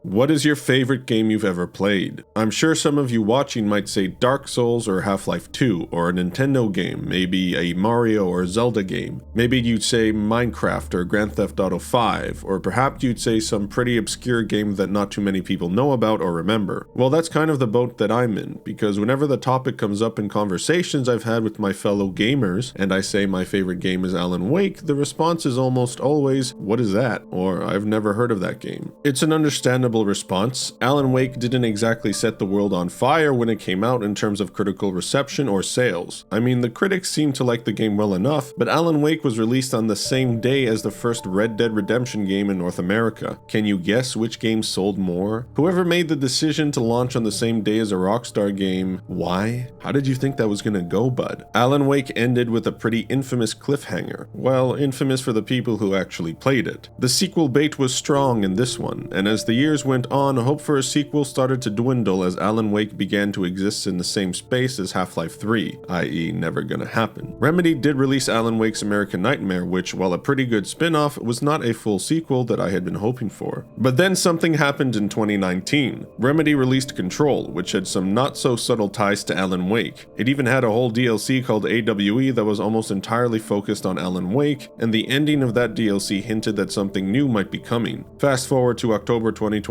What is your favorite game you've ever played? I'm sure some of you watching might say Dark Souls or Half-Life 2, or a Nintendo game, maybe a Mario or Zelda game. Maybe you'd say Minecraft or Grand Theft Auto 5, or perhaps you'd say some pretty obscure game that not too many people know about or remember. Well, that's kind of the boat that I'm in, because whenever the topic comes up in conversations I've had with my fellow gamers, and I say my favorite game is Alan Wake, the response is almost always, "What is that?" or "I've never heard of that game." It's an understandable response. Alan Wake didn't exactly set the world on fire when it came out in terms of critical reception or sales. I mean, the critics seemed to like the game well enough, but Alan Wake was released on the same day as the first Red Dead Redemption game in North America. Can you guess which game sold more? Whoever made the decision to launch on the same day as a Rockstar game, why? How did you think that was gonna go, bud? Alan Wake ended with a pretty infamous cliffhanger. Well, infamous for the people who actually played it. The sequel bait was strong in this one, and as the years went on, hope for a sequel started to dwindle as Alan Wake began to exist in the same space as Half-Life 3, i.e. never gonna happen. Remedy did release Alan Wake's American Nightmare, which, while a pretty good spin-off, was not a full sequel that I had been hoping for. But then something happened in 2019. Remedy released Control, which had some not-so-subtle ties to Alan Wake. It even had a whole DLC called AWE that was almost entirely focused on Alan Wake, and the ending of that DLC hinted that something new might be coming. Fast forward to October 2021,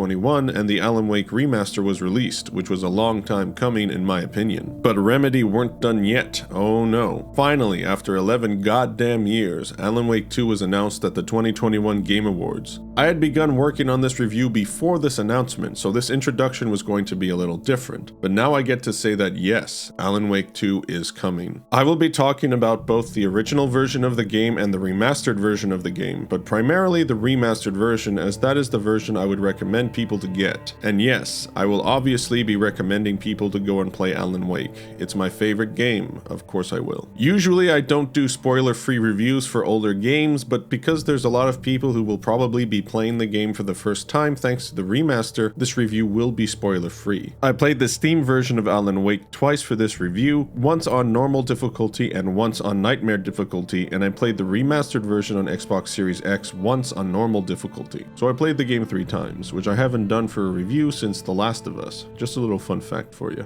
and the Alan Wake remaster was released, which was a long time coming in my opinion. But Remedy weren't done yet, oh no. Finally, after 11 goddamn years, Alan Wake 2 was announced at the 2021 Game Awards. I had begun working on this review before this announcement, so this introduction was going to be a little different. But now I get to say that yes, Alan Wake 2 is coming. I will be talking about both the original version of the game and the remastered version of the game, but primarily the remastered version, as that is the version I would recommend people to get. And yes, I will obviously be recommending people to go and play Alan Wake. It's my favorite game, of course I will. Usually I don't do spoiler-free reviews for older games, but because there's a lot of people who will probably be playing the game for the first time thanks to the remaster, this review will be spoiler-free. I played the Steam version of Alan Wake twice for this review, once on normal difficulty and once on nightmare difficulty, and I played the remastered version on Xbox Series X once on normal difficulty. So I played the game 3 times, which I haven't done for a review since The Last of Us. Just a little fun fact for you.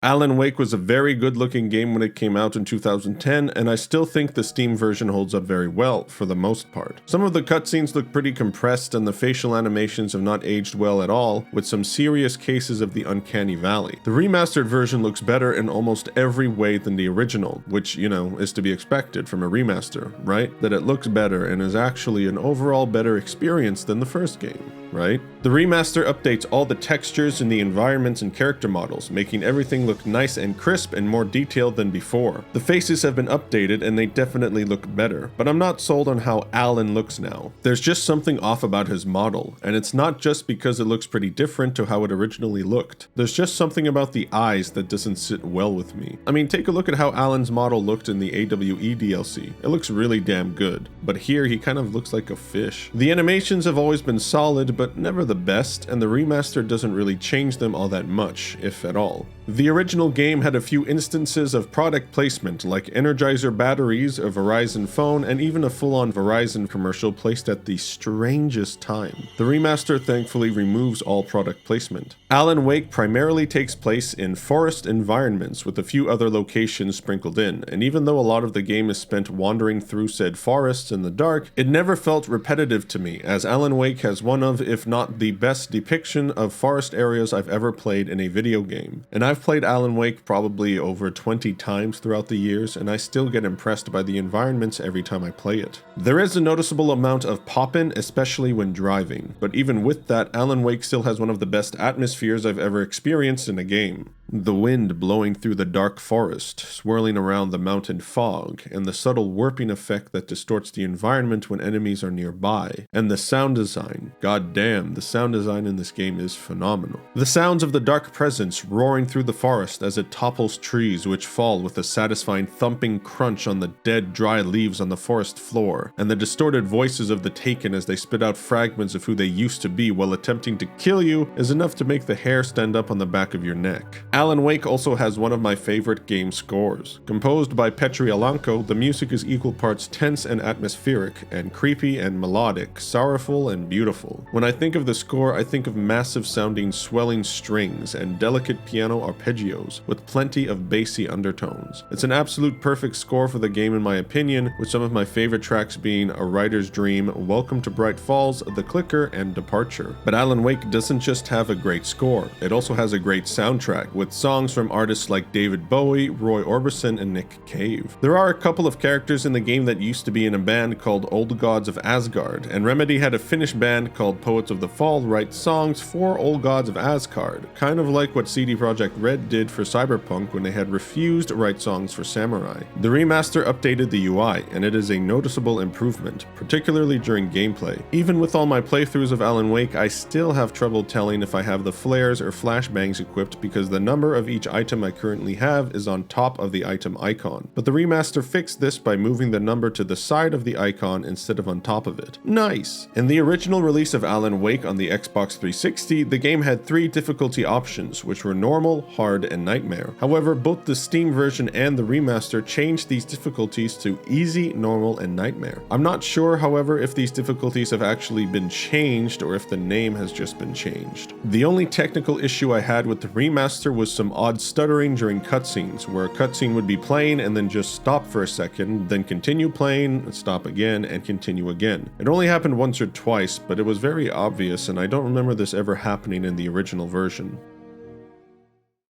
Alan Wake was a very good-looking game when it came out in 2010, and I still think the Steam version holds up very well, for the most part. Some of the cutscenes look pretty compressed, and the facial animations have not aged well at all, with some serious cases of the uncanny valley. The remastered version looks better in almost every way than the original, which, you know, is to be expected from a remaster, right? That it looks better and is actually an overall better experience than the first game, right? The remaster updates all the textures in the environments and character models, making everything look nice and crisp and more detailed than before. The faces have been updated and they definitely look better, but I'm not sold on how Alan looks now. There's just something off about his model, and it's not just because it looks pretty different to how it originally looked. There's just something about the eyes that doesn't sit well with me. I mean, take a look at how Alan's model looked in the AWE DLC. It looks really damn good, but here he kind of looks like a fish. The animations have always been solid, but never the best, and the remaster doesn't really change them all that much, if at all. The original game had a few instances of product placement, like Energizer batteries, a Verizon phone, and even a full-on Verizon commercial placed at the strangest time. The remaster thankfully removes all product placement. Alan Wake primarily takes place in forest environments with a few other locations sprinkled in, and even though a lot of the game is spent wandering through said forests in the dark, it never felt repetitive to me, as Alan Wake has one of, if not the best depiction of forest areas I've ever played in a video game. And I've played Alan Wake probably over 20 times throughout the years, and I still get impressed by the environments every time I play it. There is a noticeable amount of pop-in, especially when driving, but even with that, Alan Wake still has one of the best atmospheres I've ever experienced in a game. The wind blowing through the dark forest, swirling around the mountain fog, and the subtle warping effect that distorts the environment when enemies are nearby. And the sound design. God damn, the sound design in this game is phenomenal. The sounds of the dark presence roaring through the forest as it topples trees which fall with a satisfying thumping crunch on the dead, dry leaves on the forest floor, and the distorted voices of the Taken as they spit out fragments of who they used to be while attempting to kill you is enough to make the hair stand up on the back of your neck. Alan Wake also has one of my favorite game scores. Composed by Petri Alanko, the music is equal parts tense and atmospheric, and creepy and melodic, sorrowful and beautiful. When I think of the score, I think of massive sounding swelling strings and delicate piano arpeggios with plenty of bassy undertones. It's an absolute perfect score for the game in my opinion, with some of my favorite tracks being A Writer's Dream, Welcome to Bright Falls, The Clicker, and Departure. But Alan Wake doesn't just have a great score, it also has a great soundtrack, with songs from artists like David Bowie, Roy Orbison, and Nick Cave. There are a couple of characters in the game that used to be in a band called Old Gods of Asgard, and Remedy had a Finnish band called Poets of the Fall write songs for Old Gods of Asgard, kind of like what CD Projekt Red did for Cyberpunk when they had refused to write songs for Samurai. The remaster updated the UI, and it is a noticeable improvement, particularly during gameplay. Even with all my playthroughs of Alan Wake, I still have trouble telling if I have the flares or flashbangs equipped because the number of each item I currently have is on top of the item icon. But the remaster fixed this by moving the number to the side of the icon instead of on top of it. Nice! In the original release of Alan Wake on the Xbox 360, the game had 3 difficulty options, which were normal, hard, and nightmare. However, both the Steam version and the remaster changed these difficulties to easy, normal, and nightmare. I'm not sure, however, if these difficulties have actually been changed or if the name has just been changed. The only technical issue I had with the remaster was some odd stuttering during cutscenes, where a cutscene would be playing and then just stop for a second, then continue playing, stop again, and continue again. It only happened once or twice, but it was very obvious, and I don't remember this ever happening in the original version.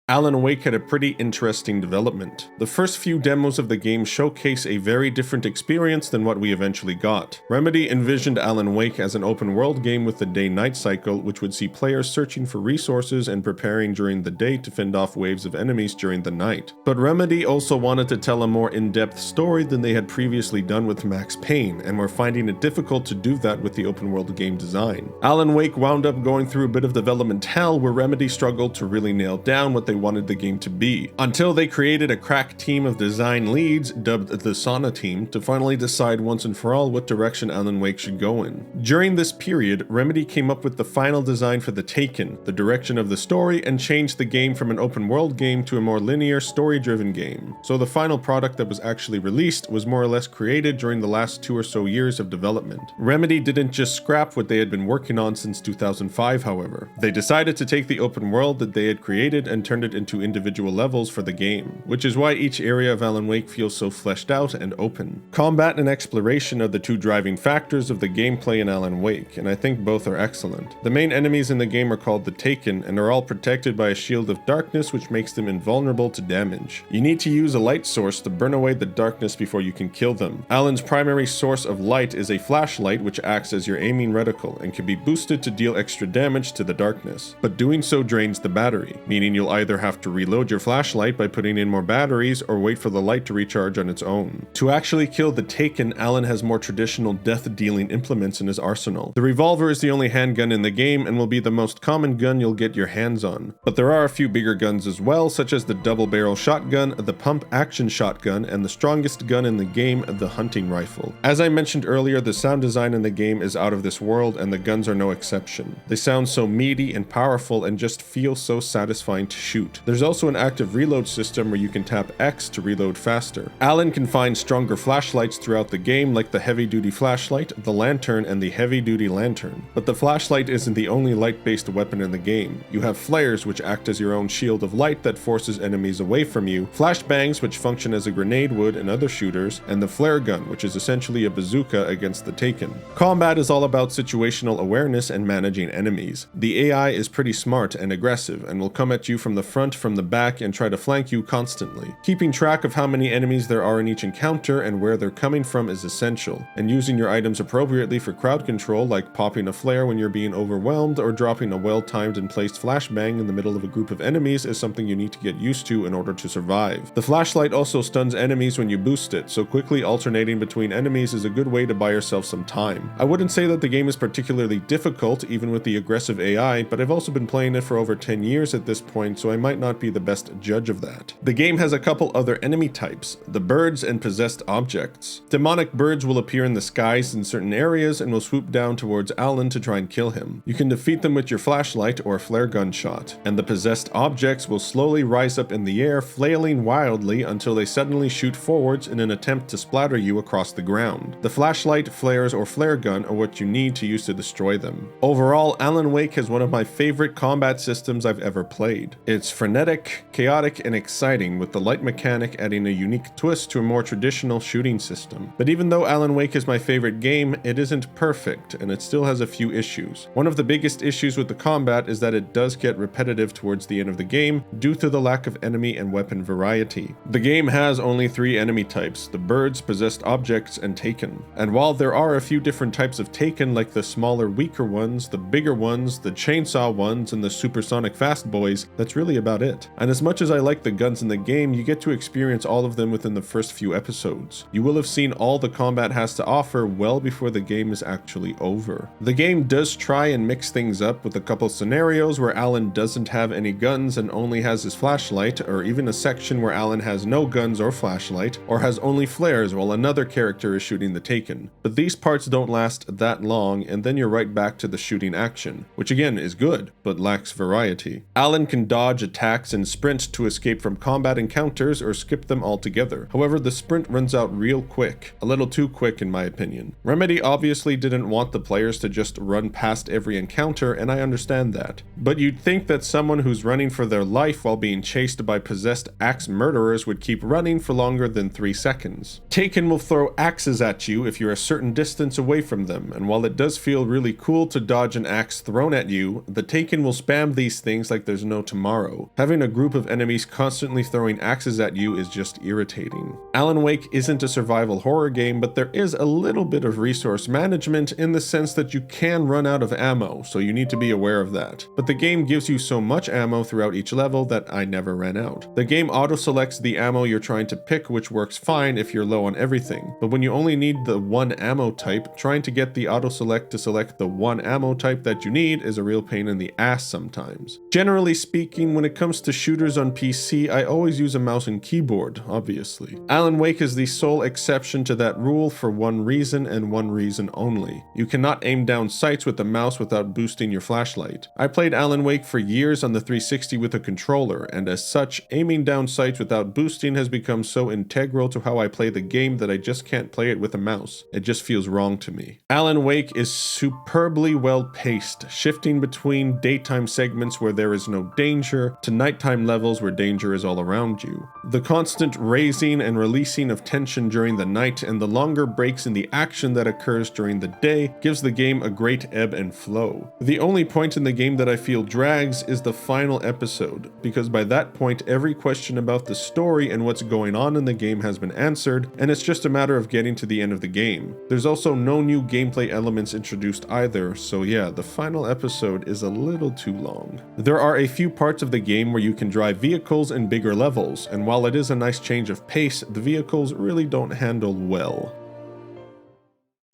Alan Wake had a pretty interesting development. The first few demos of the game showcase a very different experience than what we eventually got. Remedy envisioned Alan Wake as an open world game with the day-night cycle, which would see players searching for resources and preparing during the day to fend off waves of enemies during the night. But Remedy also wanted to tell a more in-depth story than they had previously done with Max Payne, and were finding it difficult to do that with the open world game design. Alan Wake wound up going through a bit of development hell where Remedy struggled to really nail down what they wanted the game to be, until they created a crack team of design leads, dubbed the Sauna team, to finally decide once and for all what direction Alan Wake should go in. During this period, Remedy came up with the final design for The Taken, the direction of the story, and changed the game from an open world game to a more linear, story-driven game. So the final product that was actually released was more or less created during the last 2 or so years of development. Remedy didn't just scrap what they had been working on since 2005, however. They decided to take the open world that they had created and turned it into individual levels for the game, which is why each area of Alan Wake feels so fleshed out and open. Combat and exploration are the 2 driving factors of the gameplay in Alan Wake, and I think both are excellent. The main enemies in the game are called the Taken, and are all protected by a shield of darkness which makes them invulnerable to damage. You need to use a light source to burn away the darkness before you can kill them. Alan's primary source of light is a flashlight which acts as your aiming reticle and can be boosted to deal extra damage to the darkness, but doing so drains the battery, meaning you'll either have to reload your flashlight by putting in more batteries or wait for the light to recharge on its own. To actually kill the Taken, Alan has more traditional death-dealing implements in his arsenal. The revolver is the only handgun in the game and will be the most common gun you'll get your hands on, but there are a few bigger guns as well, such as the double-barrel shotgun, the pump-action shotgun, and the strongest gun in the game, the hunting rifle. As I mentioned earlier, the sound design in the game is out of this world, and the guns are no exception. They sound so meaty and powerful and just feel so satisfying to shoot. There's also an active reload system where you can tap X to reload faster. Alan can find stronger flashlights throughout the game, like the heavy-duty flashlight, the lantern, and the heavy-duty lantern. But the flashlight isn't the only light-based weapon in the game. You have flares, which act as your own shield of light that forces enemies away from you, flashbangs, which function as a grenade would in other shooters, and the flare gun, which is essentially a bazooka against the Taken. Combat is all about situational awareness and managing enemies. The AI is pretty smart and aggressive, and will come at you from the front, from the back, and try to flank you constantly. Keeping track of how many enemies there are in each encounter and where they're coming from is essential, and using your items appropriately for crowd control, like popping a flare when you're being overwhelmed or dropping a well-timed and placed flashbang in the middle of a group of enemies, is something you need to get used to in order to survive. The flashlight also stuns enemies when you boost it, so quickly alternating between enemies is a good way to buy yourself some time. I wouldn't say that the game is particularly difficult, even with the aggressive AI, but I've also been playing it for over 10 years at this point, so I'm might not be the best judge of that. The game has a couple other enemy types, the birds and possessed objects. Demonic birds will appear in the skies in certain areas and will swoop down towards Alan to try and kill him. You can defeat them with your flashlight or flare gun shot, and the possessed objects will slowly rise up in the air, flailing wildly until they suddenly shoot forwards in an attempt to splatter you across the ground. The flashlight, flares, or flare gun are what you need to use to destroy them. Overall, Alan Wake has one of my favorite combat systems I've ever played. It's frenetic, chaotic, and exciting, with the light mechanic adding a unique twist to a more traditional shooting system. But even though Alan Wake is my favorite game, it isn't perfect, and it still has a few issues. One of the biggest issues with the combat is that it does get repetitive towards the end of the game due to the lack of enemy and weapon variety. The game has only 3 enemy types: the birds, possessed objects, and Taken. And while there are a few different types of Taken, like the smaller, weaker ones, the bigger ones, the chainsaw ones, and the supersonic fast boys, that's really about it. And as much as I like the guns in the game, you get to experience all of them within the first few episodes. You will have seen all the combat has to offer well before the game is actually over. The game does try and mix things up with a couple scenarios where Alan doesn't have any guns and only has his flashlight, or even a section where Alan has no guns or flashlight, or has only flares while another character is shooting the Taken. But these parts don't last that long, and then you're right back to the shooting action, which again is good, but lacks variety. Alan can dodge attacks and sprint to escape from combat encounters or skip them altogether. However, the sprint runs out real quick, a little too quick in my opinion. Remedy obviously didn't want the players to just run past every encounter, and I understand that. But you'd think that someone who's running for their life while being chased by possessed axe murderers would keep running for longer than 3 seconds. Taken will throw axes at you if you're a certain distance away from them, and while it does feel really cool to dodge an axe thrown at you, the Taken will spam these things like there's no tomorrow. Having a group of enemies constantly throwing axes at you is just irritating. Alan Wake isn't a survival horror game, but there is a little bit of resource management in the sense that you can run out of ammo, so you need to be aware of that. But the game gives you so much ammo throughout each level that I never ran out. The game auto-selects the ammo you're trying to pick, which works fine if you're low on everything, but when you only need the one ammo type, trying to get the auto-select to select the one ammo type that you need is a real pain in the ass sometimes. Generally speaking, when it comes to shooters on PC, I always use a mouse and keyboard, obviously. Alan Wake is the sole exception to that rule for one reason and one reason only. You cannot aim down sights with the mouse without boosting your flashlight. I played Alan Wake for years on the 360 with a controller, and as such, aiming down sights without boosting has become so integral to how I play the game that I just can't play it with a mouse. It just feels wrong to me. Alan Wake is superbly well paced, shifting between daytime segments where there is no danger to nighttime levels where danger is all around you. The constant raising and releasing of tension during the night and the longer breaks in the action that occurs during the day gives the game a great ebb and flow. The only point in the game that I feel drags is the final episode, because by that point every question about the story and what's going on in the game has been answered, and it's just a matter of getting to the end of the game. There's also no new gameplay elements introduced either, so yeah, the final episode is a little too long. There are a few parts of the game where you can drive vehicles in bigger levels, and while it is a nice change of pace, the vehicles really don't handle well.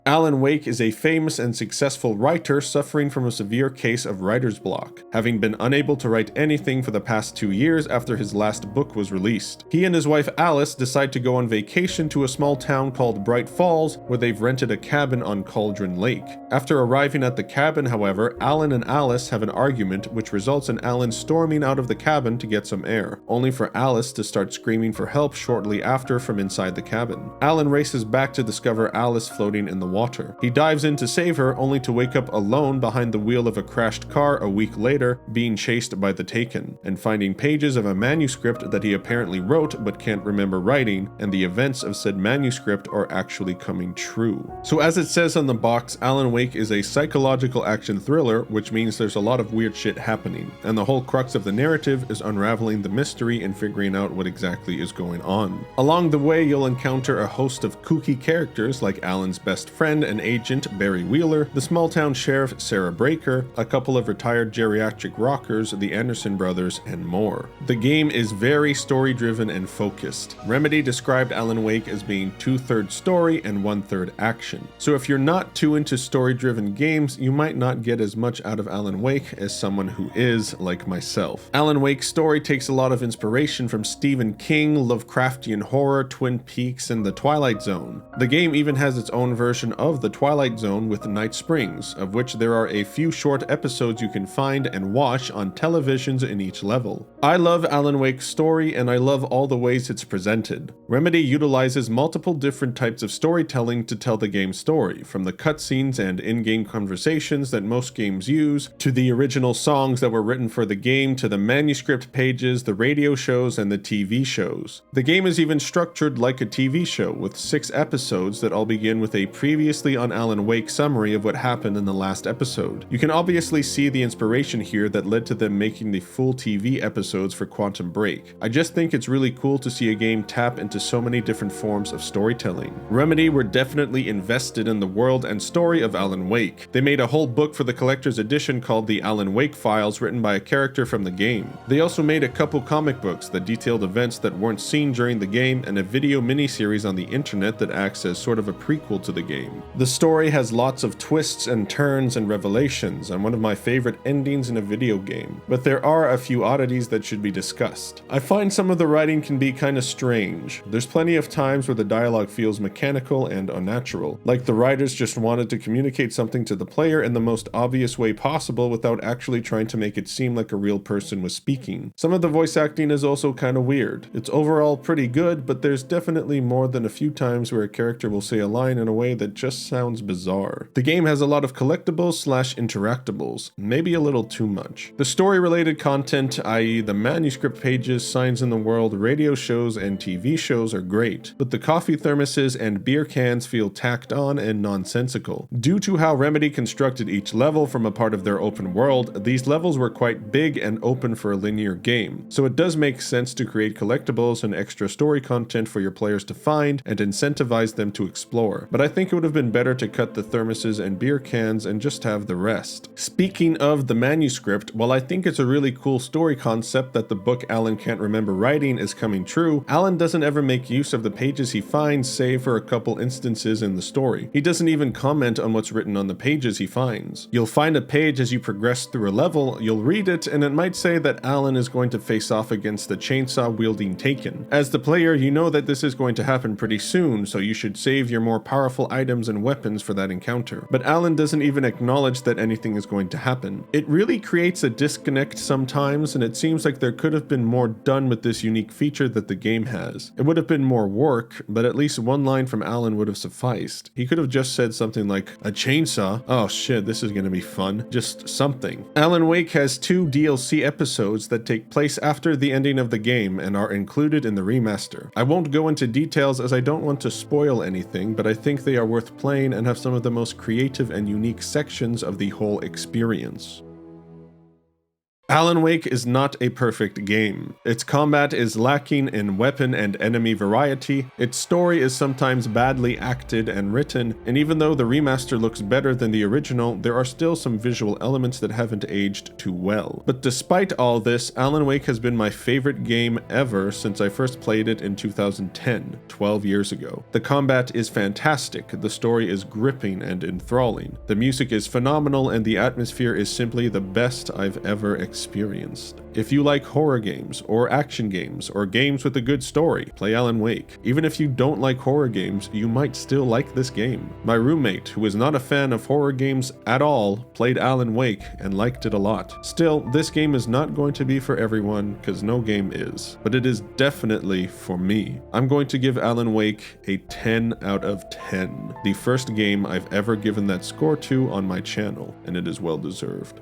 Alan Wake is a famous and successful writer suffering from a severe case of writer's block, having been unable to write anything for the past 2 years after his last book was released. He and his wife Alice decide to go on vacation to a small town called Bright Falls, where they've rented a cabin on Cauldron Lake. After arriving at the cabin, however, Alan and Alice have an argument which results in Alan storming out of the cabin to get some air, only for Alice to start screaming for help shortly after from inside the cabin. Alan races back to discover Alice floating in the water. He dives in to save her, only to wake up alone behind the wheel of a crashed car a week later, being chased by the Taken, and finding pages of a manuscript that he apparently wrote but can't remember writing, and the events of said manuscript are actually coming true. So as it says on the box, Alan Wake is a psychological action thriller, which means there's a lot of weird shit happening, and the whole crux of the narrative is unraveling the mystery and figuring out what exactly is going on. Along the way, you'll encounter a host of kooky characters like Alan's best friend, friend and agent Barry Wheeler, the small-town sheriff Sarah Breaker, a couple of retired geriatric rockers, the Anderson brothers, and more. The game is very story-driven and focused. Remedy described Alan Wake as being 2/3 story and 1/3 action. So if you're not too into story-driven games, you might not get as much out of Alan Wake as someone who is, like myself. Alan Wake's story takes a lot of inspiration from Stephen King, Lovecraftian horror, Twin Peaks, and The Twilight Zone. The game even has its own version of The Twilight Zone with Night Springs, of which there are a few short episodes you can find and watch on televisions in each level. I love Alan Wake's story, and I love all the ways it's presented. Remedy utilizes multiple different types of storytelling to tell the game's story, from the cutscenes and in-game conversations that most games use, to the original songs that were written for the game, to the manuscript pages, the radio shows, and the TV shows. The game is even structured like a TV show, with 6 episodes that all begin with a previously on Alan Wake summary of what happened in the last episode. You can obviously see the inspiration here that led to them making the full TV episodes for Quantum Break. I just think it's really cool to see a game tap into so many different forms of storytelling. Remedy were definitely invested in the world and story of Alan Wake. They made a whole book for the collector's edition called the Alan Wake Files, written by a character from the game. They also made a couple comic books that detailed events that weren't seen during the game, and a video miniseries on the internet that acts as sort of a prequel to the game. The story has lots of twists and turns and revelations, and one of my favorite endings in a video game. But there are a few oddities that should be discussed. I find some of the writing can be kinda strange. There's plenty of times where the dialogue feels mechanical and unnatural, like the writers just wanted to communicate something to the player in the most obvious way possible without actually trying to make it seem like a real person was speaking. Some of the voice acting is also kinda weird. It's overall pretty good, but there's definitely more than a few times where a character will say a line in a way that just sounds bizarre. The game has a lot of collectibles/interactables, maybe a little too much. The story-related content, i.e. the manuscript pages, signs in the world, radio shows, and TV shows are great, but the coffee thermoses and beer cans feel tacked on and nonsensical. Due to how Remedy constructed each level from a part of their open world, these levels were quite big and open for a linear game, so it does make sense to create collectibles and extra story content for your players to find and incentivize them to explore. But I think it would have been better to cut the thermoses and beer cans and just have the rest. Speaking of the manuscript, while I think it's a really cool story concept that the book Alan can't remember writing is coming true, Alan doesn't ever make use of the pages he finds save for a couple instances in the story. He doesn't even comment on what's written on the pages he finds. You'll find a page as you progress through a level, you'll read it, and it might say that Alan is going to face off against the chainsaw-wielding Taken. As the player, you know that this is going to happen pretty soon, so you should save your more powerful items and weapons for that encounter. But Alan doesn't even acknowledge that anything is going to happen. It really creates a disconnect sometimes, and it seems like there could have been more done with this unique feature that the game has. It would have been more work, but at least one line from Alan would have sufficed. He could have just said something like, "A chainsaw? Oh shit, this is gonna be fun." Just something. Alan Wake has 2 DLC episodes that take place after the ending of the game and are included in the remaster. I won't go into details as I don't want to spoil anything, but I think they are worth playing and have some of the most creative and unique sections of the whole experience. Alan Wake is not a perfect game. Its combat is lacking in weapon and enemy variety, its story is sometimes badly acted and written, and even though the remaster looks better than the original, there are still some visual elements that haven't aged too well. But despite all this, Alan Wake has been my favorite game ever since I first played it in 2010, 12 years ago. The combat is fantastic, the story is gripping and enthralling, the music is phenomenal, and the atmosphere is simply the best I've ever experienced. If you like horror games, or action games, or games with a good story, play Alan Wake. Even if you don't like horror games, you might still like this game. My roommate, who is not a fan of horror games at all, played Alan Wake and liked it a lot. Still, this game is not going to be for everyone, because no game is. But it is definitely for me. I'm going to give Alan Wake a 10 out of 10. The first game I've ever given that score to on my channel, and it is well deserved.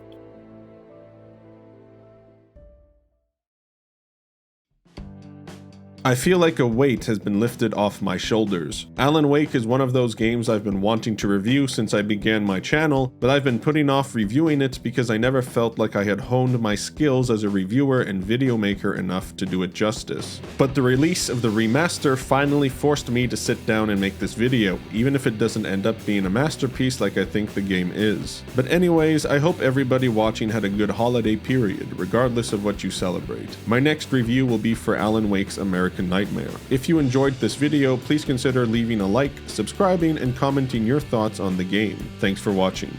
I feel like a weight has been lifted off my shoulders. Alan Wake is one of those games I've been wanting to review since I began my channel, but I've been putting off reviewing it because I never felt like I had honed my skills as a reviewer and video maker enough to do it justice. But the release of the remaster finally forced me to sit down and make this video, even if it doesn't end up being a masterpiece like I think the game is. But anyways, I hope everybody watching had a good holiday period, regardless of what you celebrate. My next review will be for Alan Wake's American Nightmare. If you enjoyed this video, please consider leaving a like, subscribing, and commenting your thoughts on the game. Thanks for watching.